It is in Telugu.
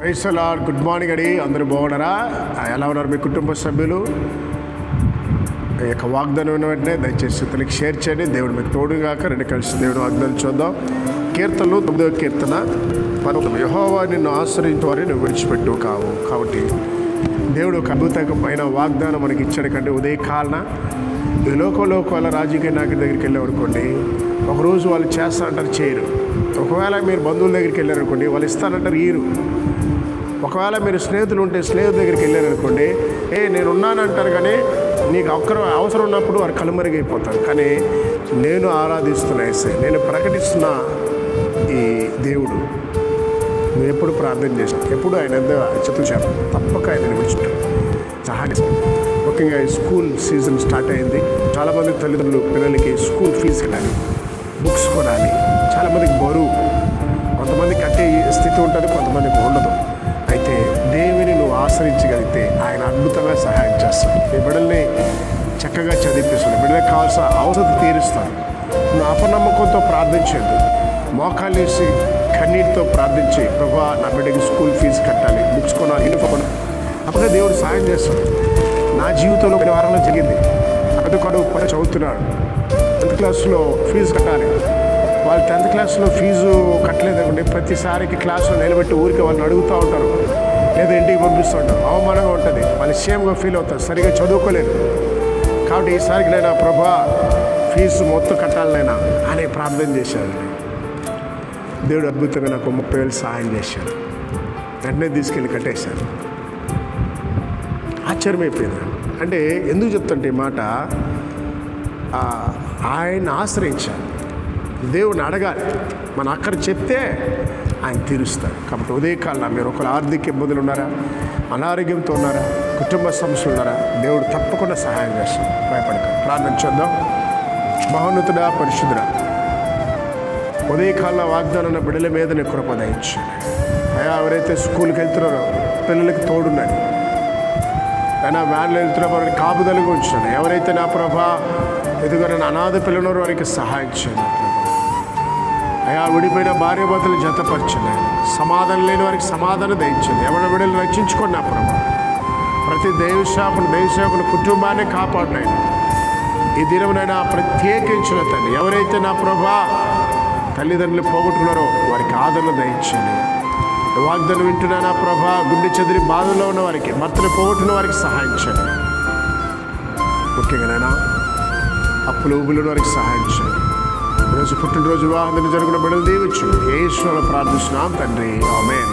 Praise the lord. Good morning అండి. అందరూ బాగున్నారా? ఎలా ఉన్నారు మీ కుటుంబ సభ్యులు? ఈ యొక్క వాగ్దానం ఉన్న వెంటనే దయచేసి ఇతనికి షేర్ చేయండి. దేవుడు మీకు తోడుగాక. రెండు కలిసి దేవుడు వాగ్దానం చూద్దాం. కీర్తనలు 9వ కీర్తన 10. యెహోవా నిన్ను ఆశ్రయించు వారిని నువ్వు విడిచిపెట్టు కావు. కాబట్టి దేవుడు ఒక అద్భుతమైన వాగ్దానం మనకి ఇచ్చాడు. కంటే ఉదయకాలన ఈ లోకంలోకాల రాజకీయ నాయకుడి దగ్గరికి వెళ్ళామనుకోండి, ఒకరోజు వాళ్ళు చేస్తానంటారు, చేయరు. ఒకవేళ మీరు బంధువుల దగ్గరికి వెళ్ళారనుకోండి, వాళ్ళు ఇస్తానంటారు, ఈరు. ఒకవేళ మీరు స్నేహితులు ఉంటే స్నేహితుల దగ్గరికి వెళ్ళారనుకోండి, నేను ఉన్నానంటారు, కానీ నీకు అవసరం ఉన్నప్పుడు వారు కనుమరుగైపోతారు. కానీ నేను ఆరాధిస్తున్నా యేసయ్య, నేను ప్రకటిస్తున్న ఈ దేవుడు, నువ్వు ఎప్పుడు ప్రార్థన చేశాను, ఎప్పుడు ఆయన చెప్పులు చేప తప్పక ఆయన విడిచిపెట్టాను. సహాయం. ముఖ్యంగా ఈ స్కూల్ సీజన్ స్టార్ట్ అయింది. చాలామంది తల్లిదండ్రులు పిల్లలకి స్కూల్ ఫీజు వెళ్ళాలి, బుక్స్ కొనాలి. చాలామందికి బరువు, కొంతమంది కట్టే స్థితి ఉంటుంది, కొంతమందికి ఉండదు. అయితే దేవుని నువ్వు ఆశ్రయించగలిగితే ఆయన అద్భుతంగా సహాయం చేస్తాడు. నీ బిడ్డల్ని చక్కగా చదివిపిస్తాడు, బిడ్డలకు కావాల్సిన అవసరం తీరుస్తాడు. నువ్వు అపనమ్మకంతో ప్రార్థించద్దు, మోకాళ్ళు వేసి కన్నీటితో ప్రార్థించి, ప్రభువా నా బిడ్డకి స్కూల్ ఫీజు కట్టాలి, బుక్స్ కొనాలి, యూనిఫామ్, అప్పుడే దేవుడు సహాయం చేస్తాడు. నా జీవితంలో కొన్ని వారంలో జరిగింది. అక్కడు చదువుతున్నాడు, 10th క్లాస్లో ఫీజు కట్టాలి. వాళ్ళు 10th క్లాస్లో ఫీజు కట్టలేదనుకోండి, ప్రతిసారికి క్లాసులో నిలబెట్టి ఊరికి వాళ్ళని అడుగుతూ ఉంటారు, లేదా ఇంటికి పంపిస్తూ ఉంటారు. అవమానంగా ఉంటుంది, వాళ్ళు సేమ్గా ఫీల్ అవుతారు, సరిగా చదువుకోలేరు. కాబట్టి ఈసారికి నేను ప్రభా ఫీజు మొత్తం కట్టాలనైనా అనే ప్రార్థన చేశాను. దేవుడు అద్భుతంగా నాకు 30,000 సహాయం చేశాడు. వెంటనే తీసుకెళ్ళి కట్టేశాను. ఆశ్చర్యమైపోయింది. అంటే ఎందుకు చెప్తుంటే ఈ మాట, ఆయన ఆశ్రయించాలి, దేవుడిని అడగాలి. మన అక్కడ చెప్తే ఆయన తీరుస్తాడు. కాబట్టి ఉదయకాలం మీరు ఒకరు ఆర్థిక ఇబ్బందులు ఉన్నారా, అనారోగ్యంతో ఉన్నారా, కుటుంబ సమస్యలు ఉన్నారా, దేవుడు తప్పకుండా సహాయం చేస్తాడు. భయపడక ప్రార్థన చేద్దాం. మహోన్నతుడా, పరిశుద్ధుడా, ఉదయకాలంలో వాగ్దానం బిడ్డల మీద నీ కృప దయచేయండి. అయ్యా, ఎవరైతే స్కూల్కి వెళ్తున్నారో పిల్లలకి తోడున్నాయి, అయినా వ్యాన్లో వెళ్తున్న వారిని కాపుదలుగా ఉంచాను. ఎవరైతే నా ప్రభా ఎదుగున నన్ను అనాథ పిల్లలు వారికి సహాయం చేయండి. అయా, విడిపోయిన భార్య భర్తలు జతపరచండి. సమాధానం లేని వారికి సమాధానం దయచండి. ఎవరి బిడ్డలు రక్షించుకోండి నా ప్రభా. ప్రతి దైవసేవకుని కుటుంబాన్ని కాపాడినాయి. ఈ దినమునైనా ప్రత్యేకించిన తండ్రి, ఎవరైతే నా ప్రభా తల్లిదండ్రులు పోగొట్టుకున్నారో వారికి ఆదరణ దయచండి. వాగ్దానం వింటున్నా నా ప్రభా, గుండె చెదిరి బాధల్లో ఉన్న వారికి, భర్తలు పోగొట్టిన వారికి సహాయం చేయండి. ముఖ్యంగా నైనా అప్పులు ఊబులు వారికి సహాయం చేయండి. ఈరోజు పుట్టినరోజు వివాహం జరుగుతున్న బిడ్డలు దీవించు. యేసులో ప్రార్థిస్తున్నాం తండ్రి, ఆమేన్.